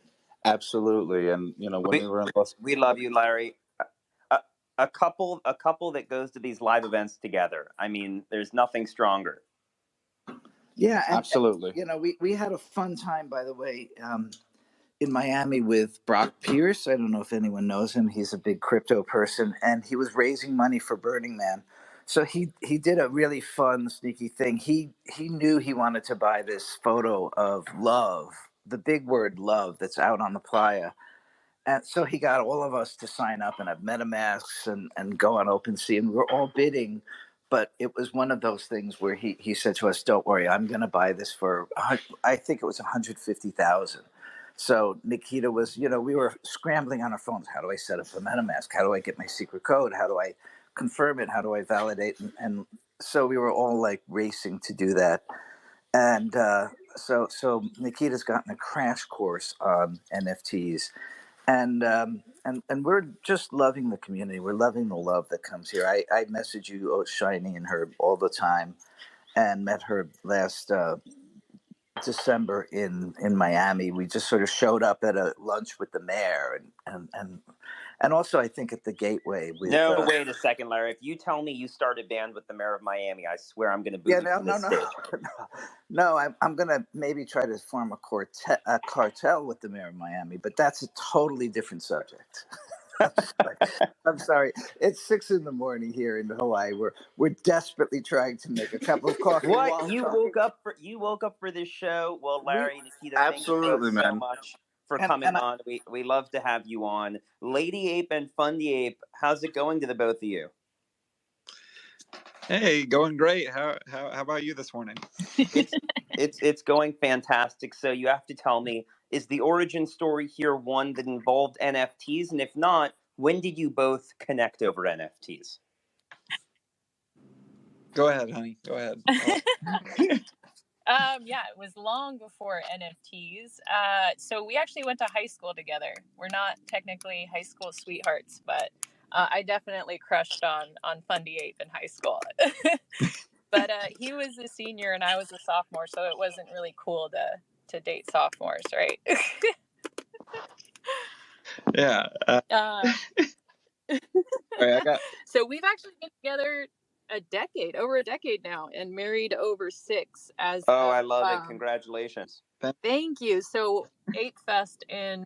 Absolutely. And when we were in we love you, Larry. A couple that goes to these live events together. I mean, there's nothing stronger. Yeah, absolutely. We had a fun time, by the way, in Miami with Brock Pierce. I don't know if anyone knows him. He's a big crypto person, and he was raising money for Burning Man. So he did a really fun, sneaky thing. He knew he wanted to buy this photo of love, the big word love, that's out on the playa. And so he got all of us to sign up and have MetaMasks and go on OpenSea, and we were all bidding. But it was one of those things where he said to us, "Don't worry, I'm going to buy this for, I think it was $150,000." So Nikita was, we were scrambling on our phones. How do I set up a MetaMask? How do I get my secret code? How do I confirm it? How do I validate? And so we were all, like, racing to do that. And so Nikita's gotten a crash course on NFTs. And we're just loving the community. We're loving the love that comes here. I message you, OhhShiny, and her all the time, and met her last December in Miami. We just sort of showed up at a lunch with the mayor, and also I think at the Gateway. With, no, wait a second, Larry. If you tell me you started band with the mayor of Miami, I swear I'm going to boot you from this stage. No, I'm going to maybe try to form a cartel with the mayor of Miami, but that's a totally different subject. I'm sorry. It's 6 a.m. here in Hawaii. We're desperately trying to make a cup of coffee. What? You woke up for this show? Well, Larry, Nikita, thank you both so much for coming on. We love to have you on. Lady Ape and Fundy Ape, how's it going to the both of you? Hey, going great. How about you this morning? It's going fantastic. So you have to tell me, is the origin story here one that involved NFTs? And if not, when did you both connect over NFTs? Go ahead, honey. Go ahead. Yeah, it was long before NFTs. So we actually went to high school together. We're not technically high school sweethearts, but I definitely crushed on Fundy Ape in high school. But he was a senior and I was a sophomore, so it wasn't really cool to date sophomores, right? Yeah. So we've actually been together over a decade now, and married over 6 as I love it. Congratulations. Thank you. So Ape Fest in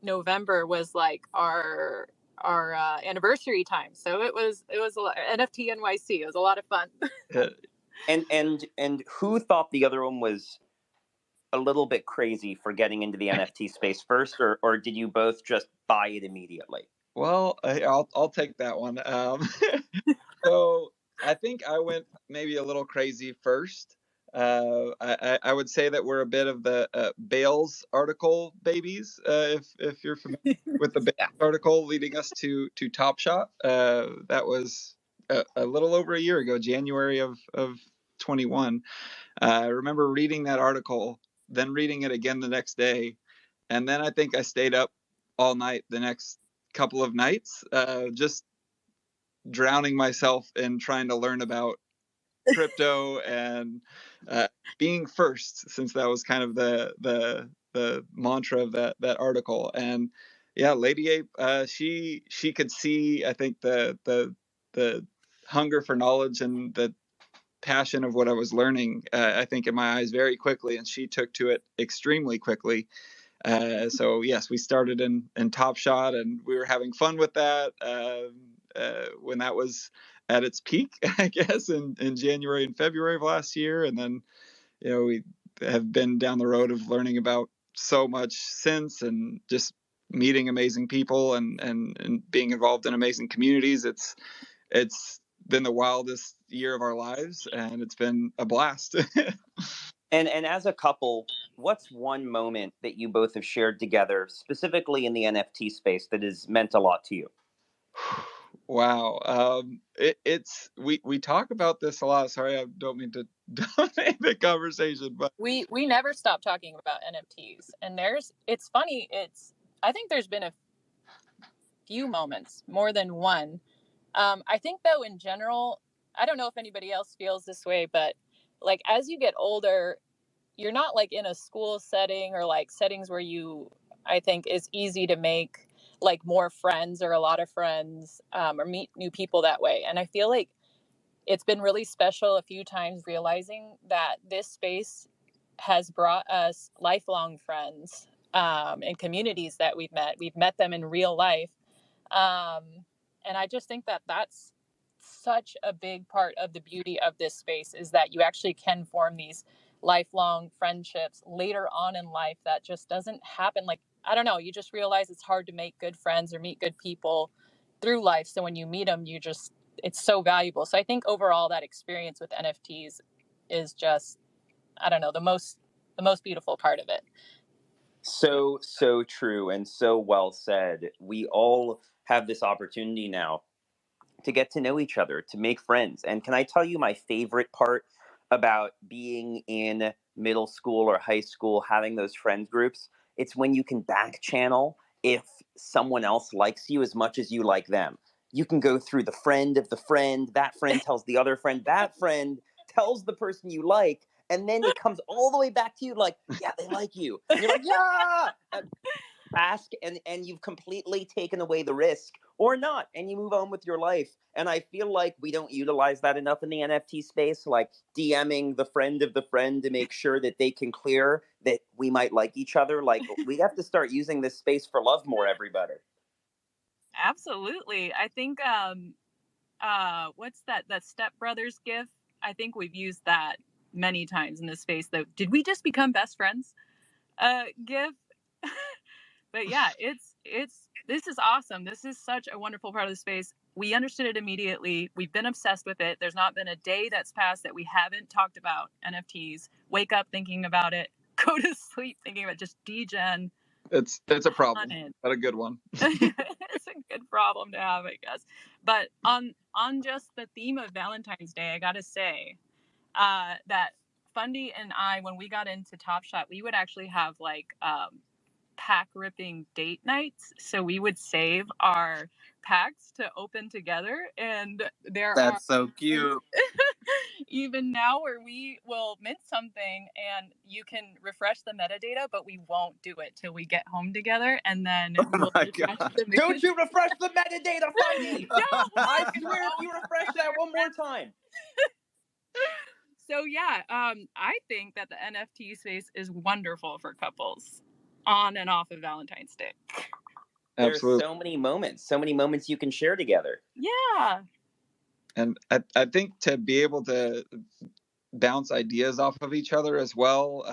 November was like our anniversary time. So it was a lot, NFT NYC. It was a lot of fun. And who thought the other one was a little bit crazy for getting into the NFT space first, or did you both just buy it immediately? Well, I'll take that one. So I think I went maybe a little crazy first. I would say that we're a bit of the Bales article babies, if you're familiar with the Bales article leading us to Top Shot. That was a little over a year ago, January of 21. I remember reading that article, then reading it again the next day, and then I think I stayed up all night the next couple of nights, just drowning myself in trying to learn about crypto and being first, since that was kind of the mantra of that article. And yeah, Lady Ape, she could see, I think, the hunger for knowledge and the passion of what I was learning, I think, in my eyes very quickly, and she took to it extremely quickly. So yes, we started in Top Shot, and we were having fun with that when that was at its peak, I guess, in January and February of last year. And then, we have been down the road of learning about so much since, and just meeting amazing people and being involved in amazing communities. It's been the wildest year of our lives, and it's been a blast. And as a couple, what's one moment that you both have shared together, specifically in the NFT space, that has meant a lot to you? Wow. We talk about this a lot. Sorry, I don't mean to dominate the conversation, but we never stop talking about NFTs. And it's funny. I think there's been a few moments, more than one. I think, though, in general, I don't know if anybody else feels this way, but like as you get older, you're not like in a school setting or like settings where I think it's easy to make like more friends or a lot of friends, or meet new people that way. And I feel like it's been really special a few times realizing that this space has brought us lifelong friends, and communities that we've met them in real life. And I just think that that's such a big part of the beauty of this space, is that you actually can form these lifelong friendships later on in life that just doesn't happen. Like, I don't know, you just realize it's hard to make good friends or meet good people through life. So when you meet them, it's so valuable. So I think overall that experience with NFTs is just, I don't know, the most beautiful part of it. So true and so well said. We all have this opportunity now to get to know each other, to make friends. And can I tell you my favorite part about being in middle school or high school, having those friend groups? It's when you can back channel if someone else likes you as much as you like them. You can go through the friend of the friend, that friend tells the other friend, that friend tells the person you like, and then it comes all the way back to you like, yeah, they like you. And you're like, yeah! Ask, and you've completely taken away the risk, or not, and you move on with your life. And I feel like we don't utilize that enough in the NFT space, like DMing the friend of the friend to make sure that they can clear that we might like each other. Like, we have to start using this space for love more, everybody. Absolutely. I think what's that Step Brothers gif? I think we've used that many times in this space. Though, did we just become best friends? GIF. But yeah, this is awesome. This is such a wonderful part of the space. We understood it immediately. We've been obsessed with it. There's not been a day that's passed that we haven't talked about NFTs. Wake up thinking about it. Go to sleep thinking about it. Just degen. It's a problem, but a good one. It's a good problem to have, I guess. But on just the theme of Valentine's Day, I gotta say that Fundy and I, when we got into Top Shot, we would actually have like pack ripping date nights. So we would save our packs to open together, and That's so cute. even now where we will mint something and you can refresh the metadata, but we won't do it till we get home together, and then we'll refresh the Don't you refresh the metadata, Fundy! No, I swear if you refresh that one more time. So yeah, I think that the NFT space is wonderful for couples on and off of Valentine's Day. There's so many moments you can share together. Yeah. And I think to be able to bounce ideas off of each other as well,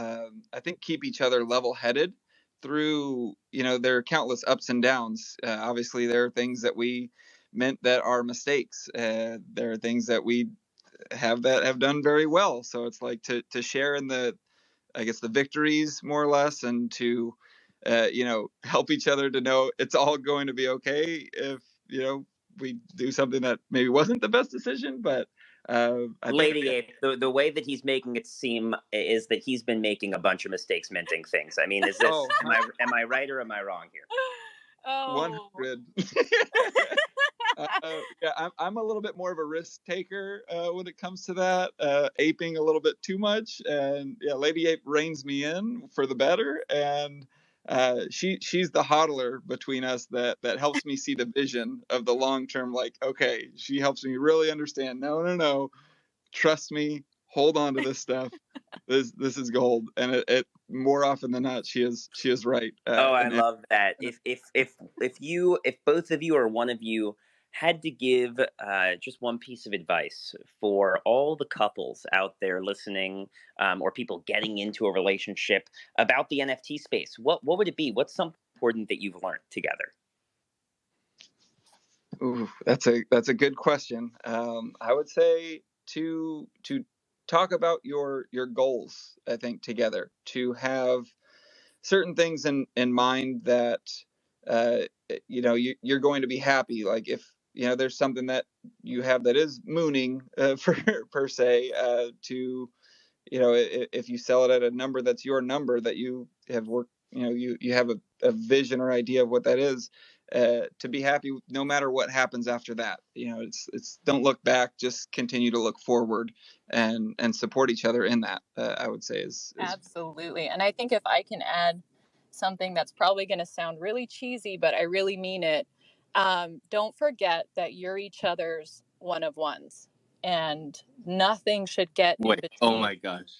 I think keep each other level-headed through, there are countless ups and downs. Obviously, there are things that we meant that are mistakes. There are things that we have done very well. So it's like to share in the victories more or less, and to help each other to know it's all going to be okay if we do something that maybe wasn't the best decision. But Lady Ape, the way that he's making it seem is that he's been making a bunch of mistakes minting things. I mean, is this am I right or am I wrong here? 100. Yeah, I'm a little bit more of a risk taker when it comes to that, aping a little bit too much, and yeah, Lady Ape reins me in for the better, and she's the hodler between us that helps me see the vision of the long term. Like, okay, she helps me really understand. No, trust me, hold on to this stuff. This is gold, and it more often than not, she is right. I love that. If both of you or one of you had to give just one piece of advice for all the couples out there listening, or people getting into a relationship about the NFT space, what would it be? What's something important that you've learned together? Ooh, that's a good question. I would say to talk about your goals, I think, together, to have certain things in mind that you're going to be happy. Like if there's something that you have that is mooning per se, to if you sell it at a number that's your number, that you have worked, you have a vision or idea of what that is, to be happy no matter what happens after that. It's don't look back, just continue to look forward and support each other in that. I would say is absolutely. And I think if I can add something that's probably going to sound really cheesy, but I really mean it. Don't forget that you're each other's one of ones, and nothing should get in between. Oh my gosh.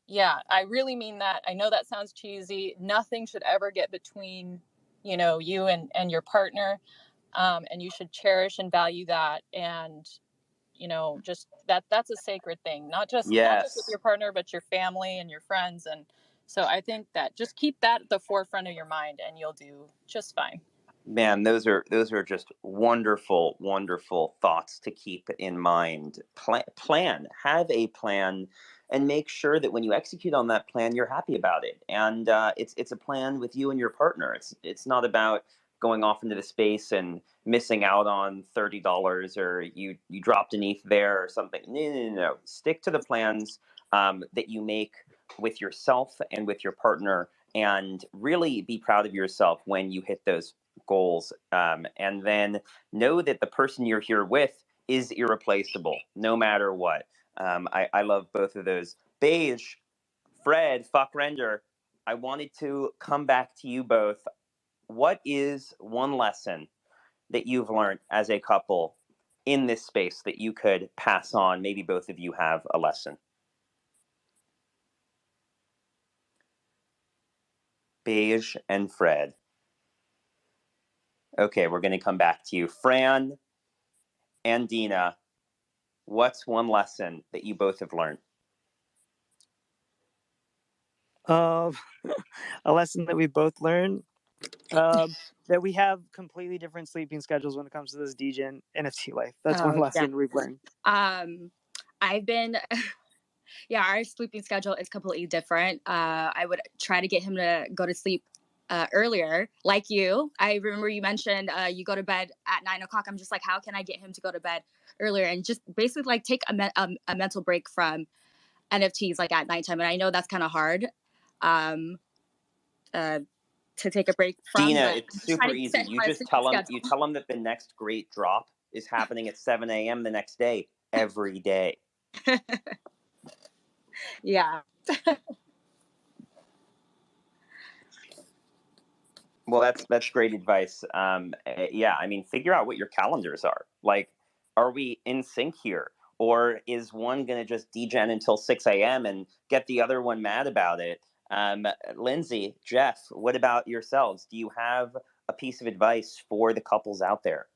Yeah, I really mean that. I know that sounds cheesy. Nothing should ever get between, you and your partner. And you should cherish and value that. And, just that's a sacred thing, not just with your partner, but your family and your friends. And so I think that just keep that at the forefront of your mind and you'll do just fine. Man, those are just wonderful, wonderful thoughts to keep in mind. Have a plan, and make sure that when you execute on that plan, you're happy about it. And it's a plan with you and your partner. It's not about going off into the space and missing out on $30, or you dropped an ETH there or something. No. Stick to the plans that you make with yourself and with your partner, and really be proud of yourself when you hit those goals, and then know that the person you're here with is irreplaceable no matter what. I love both of those. Beige, Fred, fuck render, I wanted to come back to you both. What is one lesson that you've learned as a couple in this space that you could pass on? Maybe both of you have a lesson. Beige and Fred. Okay, we're going to come back to you. Fran and Dina, what's one lesson that you both have learned? A lesson that we both learned That we have completely different sleeping schedules when it comes to this DJ and NFT life. That's one Oh, yeah. lesson we've learned. I've been, yeah, our sleeping schedule is completely different. I would try to get him to go to sleep earlier, like you. I remember you mentioned you go to bed at 9 o'clock. I'm just like, how can I get him to go to bed earlier and just basically like take a mental break from NFTs like at nighttime. And I know that's kind of hard to take a break from. Dina, But it's super easy. You just tell them that the next great drop is happening at 7 a.m. the next day, every day. Yeah. Well, that's great advice. Yeah, I mean, figure out what your calendars are. Like, are we in sync here? Or is one going to just degen until 6 a.m. and get the other one mad about it? Lindsay, Jeff, what about yourselves? Do you have a piece of advice for the couples out there?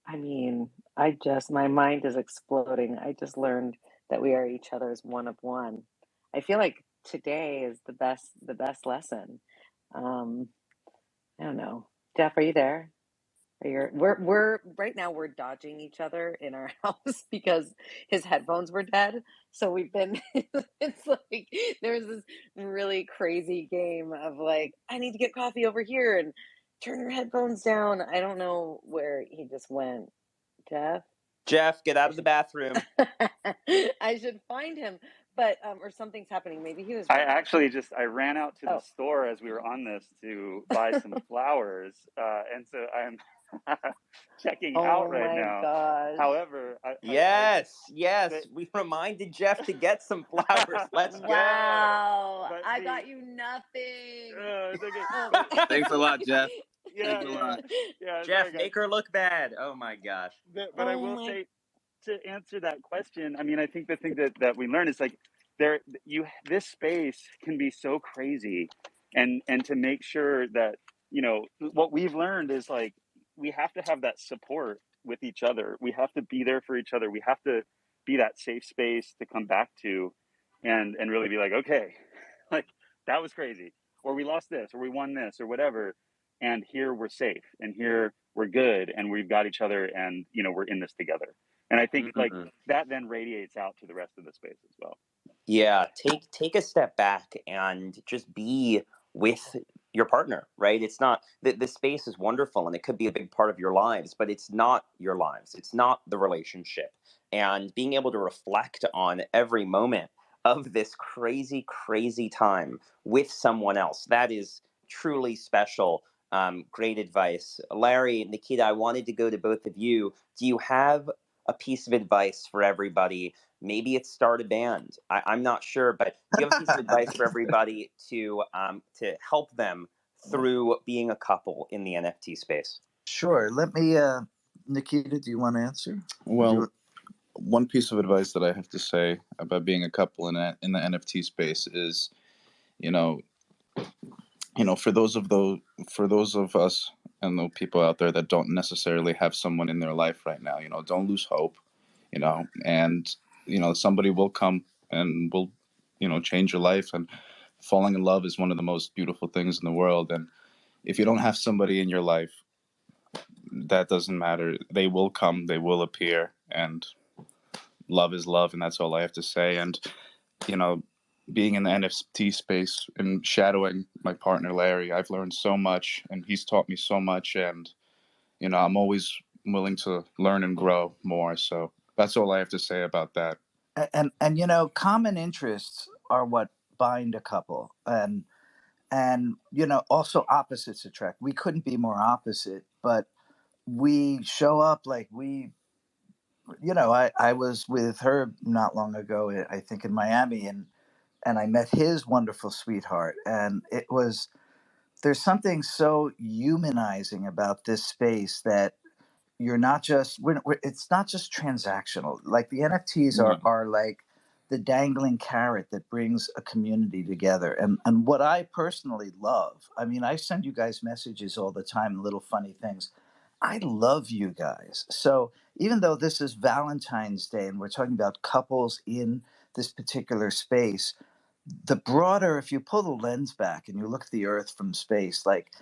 I mean, my mind is exploding. I just learned that we are each other's one of one. I feel like today is the best lesson. I don't know. Jeff, are you there? We're right now we're dodging each other in our house because his headphones were dead. So we've been it's like there's this really crazy game of like, I need to get coffee over here and turn your headphones down. I don't know where he just went. Jeff, get out of the bathroom. I should find him. But or something's happening. Maybe he was. I actually I ran out to the store as we were on this to buy some flowers, and so I'm checking out right now. Gosh. However, yes, we reminded Jeff to get some flowers. Let's go. Wow, I got you nothing. It's okay. Thanks a lot, Jeff. Yeah. Jeff, make her look bad. Oh my gosh. But I will say, to answer that question, I mean, I think the thing that we learn is like this space can be so crazy, and to make sure that, you know, what we've learned is like we have to have that support with each other. We have to be there for each other. We have to be that safe space to come back to, and really be like, okay, like that was crazy, or we lost this, or we won this, or whatever, and here we're safe, and here we're good, and we've got each other, and you know, we're in this together. And I think like that then radiates out to the rest of the space as well. Yeah, take a step back and just be with your partner, right? It's not the space is wonderful and it could be a big part of your lives, but it's not your lives. It's not the relationship. And being able to reflect on every moment of this crazy, crazy time with someone else, that is truly special. Great advice. Larry, Nikita, I wanted to go to both of you. Do you have a piece of advice for everybody? Maybe it's start a band. I'm not sure, but do you have a piece of advice for everybody to help them through being a couple in the NFT space? Sure. Let me, Nikita, do you want to answer? Well, one piece of advice that I have to say about being a couple in the NFT space is, you know, for those of us and the people out there that don't necessarily have someone in their life right now, don't lose hope, and somebody will come and will, change your life. And falling in love is one of the most beautiful things in the world. And if you don't have somebody in your life, that doesn't matter. They will come, they will appear, and love is love, and that's all I have to say. And being in the NFT space and shadowing my partner Larry, I've learned so much, and he's taught me so much, and I'm always willing to learn and grow more. So that's all I have to say about that. And common interests are what bind a couple, and also opposites attract. We couldn't be more opposite, but we show up like we. I was with her not long ago, I think in Miami, and I met his wonderful sweetheart, and there's something so humanizing about this space that you're not just it's not just transactional. Like the NFTs are like the dangling carrot that brings a community together. And what I personally love, I mean, I send you guys messages all the time, little funny things. I love you guys. So even though this is Valentine's Day and we're talking about couples in this particular space, the broader, if you pull the lens back and you look at the Earth from space, like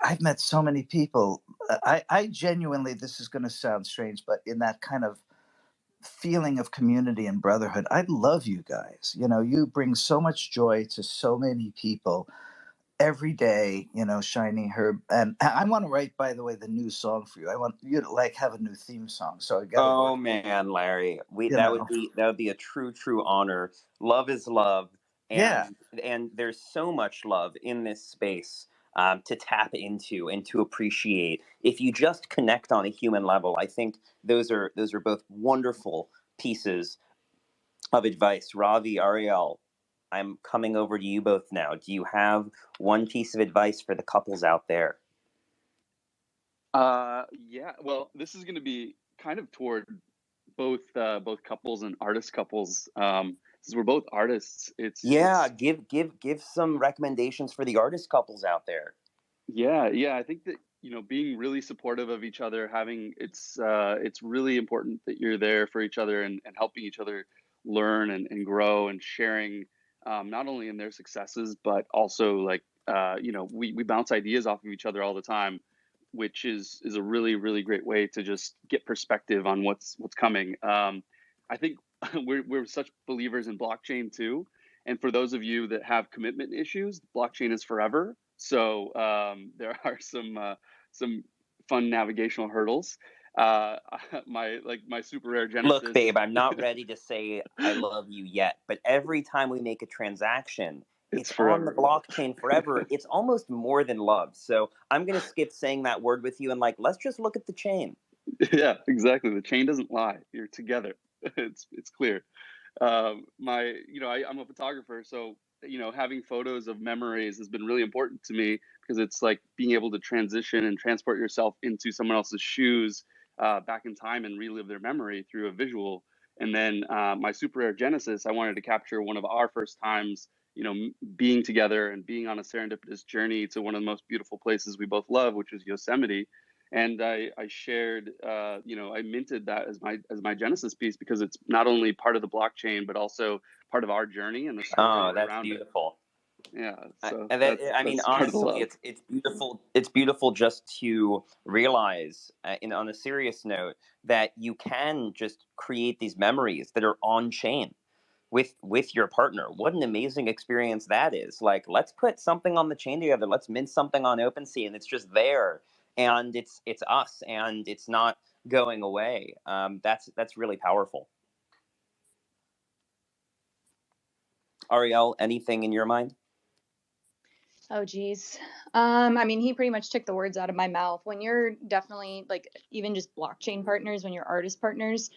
I've met so many people. I genuinely, this is going to sound strange, but in that kind of feeling of community and brotherhood, I love you guys. You know, you bring so much joy to so many people every day. You know, Shiny, Herb, and I want to write, by the way, the new song for you. I want you to like have a new theme song. So I got to Oh work. man, Larry, You that know, would be a true honor. Love is love, yeah. and there's so much love in this space to tap into and to appreciate. If you just connect on a human level, I think those are both wonderful pieces of advice. Ravi, Ariel, I'm coming over to you both now. Do you have one piece of advice for the couples out there? Yeah. Well, this is going to be kind of toward both couples and artist couples. Since we're both artists, Yeah, it's give some recommendations for the artist couples out there. yeah. I think that being really supportive of each other, it's really important that you're there for each other and helping each other learn and grow and sharing, not only in their successes but also like we bounce ideas off of each other all the time, which is a really great way to just get perspective on what's coming. I think we're such believers in blockchain too, and for those of you that have commitment issues, blockchain is forever. So there are some fun navigational hurdles. Uh, my super rare Look, Genesis. babe, I'm not ready to say I love you yet, but every time we make a transaction, It's it's on the forever. blockchain forever. It's almost more than love. So I'm going to skip saying that word with you and let's just look at the chain. Yeah, exactly. The chain doesn't lie. You're together. It's clear. I'm a photographer, so having photos of memories has been really important to me because it's like being able to transition and transport yourself into someone else's shoes, back in time and relive their memory through a visual. And then my super rare Genesis, I wanted to capture one of our first times, being together and being on a serendipitous journey to one of the most beautiful places we both love, which is Yosemite. And I shared, I minted that as my Genesis piece because it's not only part of the blockchain but also part of our journey and the story Oh, that's around it. beautiful. Yeah, so I mean, that's part of the honestly, love. it's beautiful. It's beautiful just to realize, on a serious note, that you can just create these memories that are on chain with your partner. What an amazing experience that is. Like, let's put something on the chain together. Let's mint something on OpenSea, and it's just there, and it's us, and it's not going away. That's really powerful. Ariel, anything in your mind? Oh geez. I mean, he pretty much took the words out of my mouth. When you're definitely like even just blockchain partners, when you're artist partners,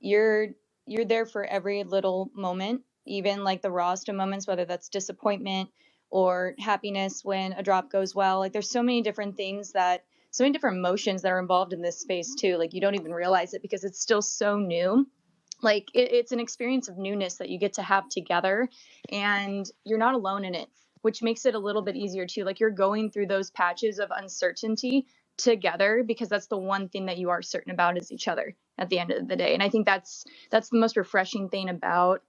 you're you're there for every little moment, even like the rawest of moments, whether that's disappointment or happiness when a drop goes well. Like there's so many different emotions that are involved in this space too. Like you don't even realize it because it's still so new. Like it's an experience of newness that you get to have together, and you're not alone in it, which makes it a little bit easier too. Like you're going through those patches of uncertainty together because that's the one thing that you are certain about is each other at the end of the day. And I think that's the most refreshing thing about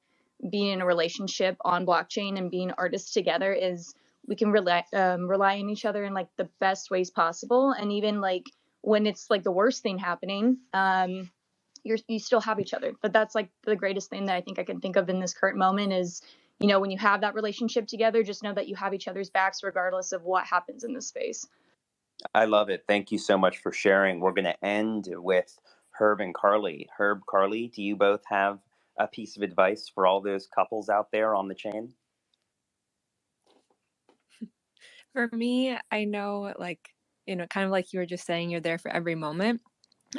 being in a relationship on blockchain and being artists together is we can rely on each other in like the best ways possible. And even like when it's like the worst thing happening, you still have each other. But that's like the greatest thing that I think I can think of in this current moment is, when you have that relationship together, just know that you have each other's backs regardless of what happens in this space. I love it. Thank you so much for sharing. We're going to end with Herb and Carly. Herb, Carly, do you both have a piece of advice for all those couples out there on the chain? For me, I know, kind of like you were just saying, you're there for every moment.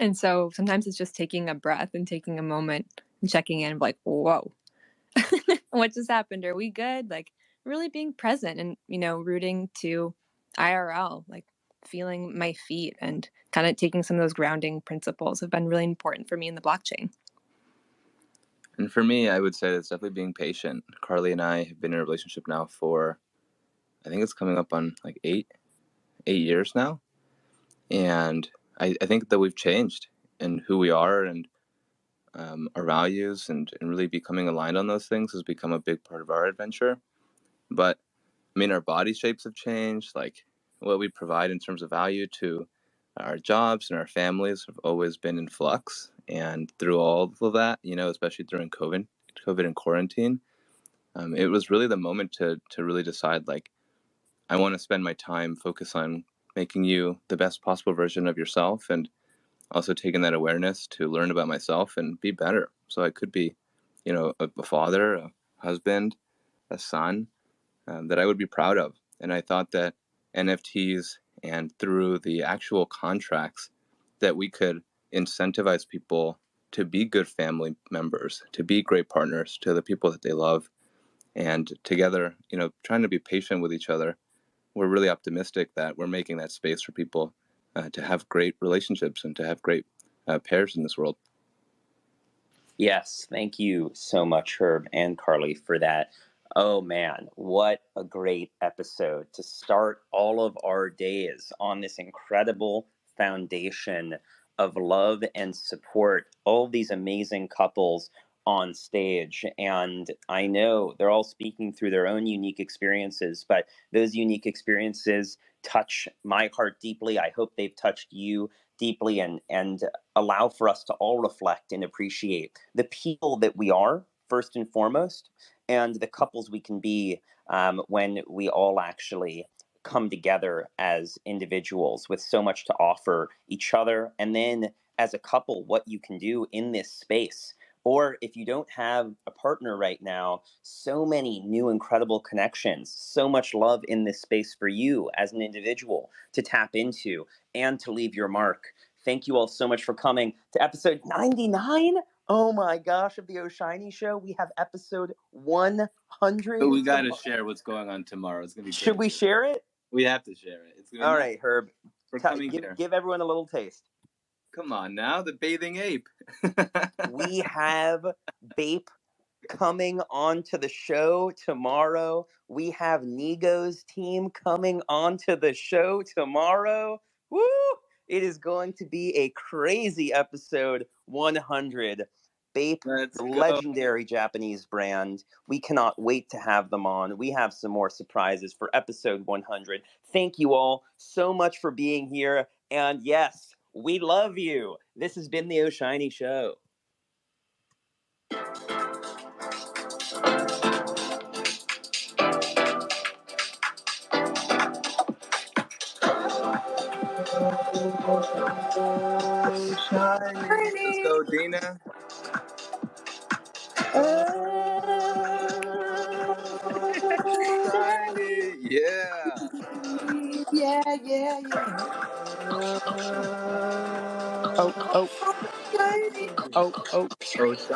And so sometimes it's just taking a breath and taking a moment and checking in, like, whoa, what just happened? Are we good? Like, really being present and, rooting to IRL, like feeling my feet and kind of taking some of those grounding principles have been really important for me in the blockchain. And for me, I would say it's definitely being patient. Carly and I have been in a relationship now for, I think it's coming up on like eight years now. And I think that we've changed in who we are and our values and really becoming aligned on those things has become a big part of our adventure. But I mean, our body shapes have changed. Like what we provide in terms of value to our jobs and our families have always been in flux. And through all of that, especially during COVID and quarantine, it was really the moment to really decide, like, I want to spend my time focus on making you the best possible version of yourself, and also taking that awareness to learn about myself and be better. So I could be, a father, a husband, a son, that I would be proud of. And I thought that NFTs and through the actual contracts that we could incentivize people to be good family members, to be great partners to the people that they love. And together, trying to be patient with each other, we're really optimistic that we're making that space for people to have great relationships and to have great pairs in this world. Yes, thank you so much, Herb and Carly, for that. Oh man, what a great episode to start all of our days on this incredible foundation of love and support. All of these amazing couples on stage. And I know they're all speaking through their own unique experiences, but those unique experiences touch my heart deeply. I hope they've touched you deeply, and allow for us to all reflect and appreciate the people that we are, first and foremost, and the couples we can be when we all actually come together as individuals with so much to offer each other. And then as a couple, what you can do in this space. Or if you don't have a partner right now, so many new incredible connections, so much love in this space for you as an individual to tap into and to leave your mark. Thank you all so much for coming to episode 99. Oh my gosh, of the OhhShiny Show. We have episode 100. But we got to share what's going on tomorrow. It's going to be Should we share it? We have to share it. It's all right, Herb. We're coming here. Give everyone a little taste. Come on now, the bathing ape. We have Bape coming on to the show tomorrow. We have Nigo's team coming on to the show tomorrow. Woo! It is going to be a crazy episode 100. Bape, the legendary Japanese brand. We cannot wait to have them on. We have some more surprises for episode 100. Thank you all so much for being here. And yes, we love you. This has been the OhhShiny Show. Shiny. Let's go, Dina. Shiny. Yeah. Yeah. Oh. Shiny. Oh. Oh, shiny. Oh,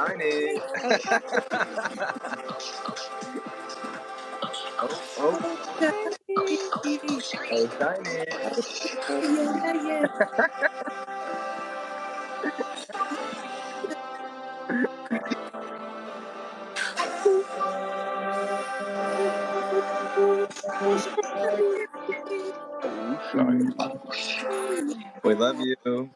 Shiny. oh, shiny. Yeah. We love you.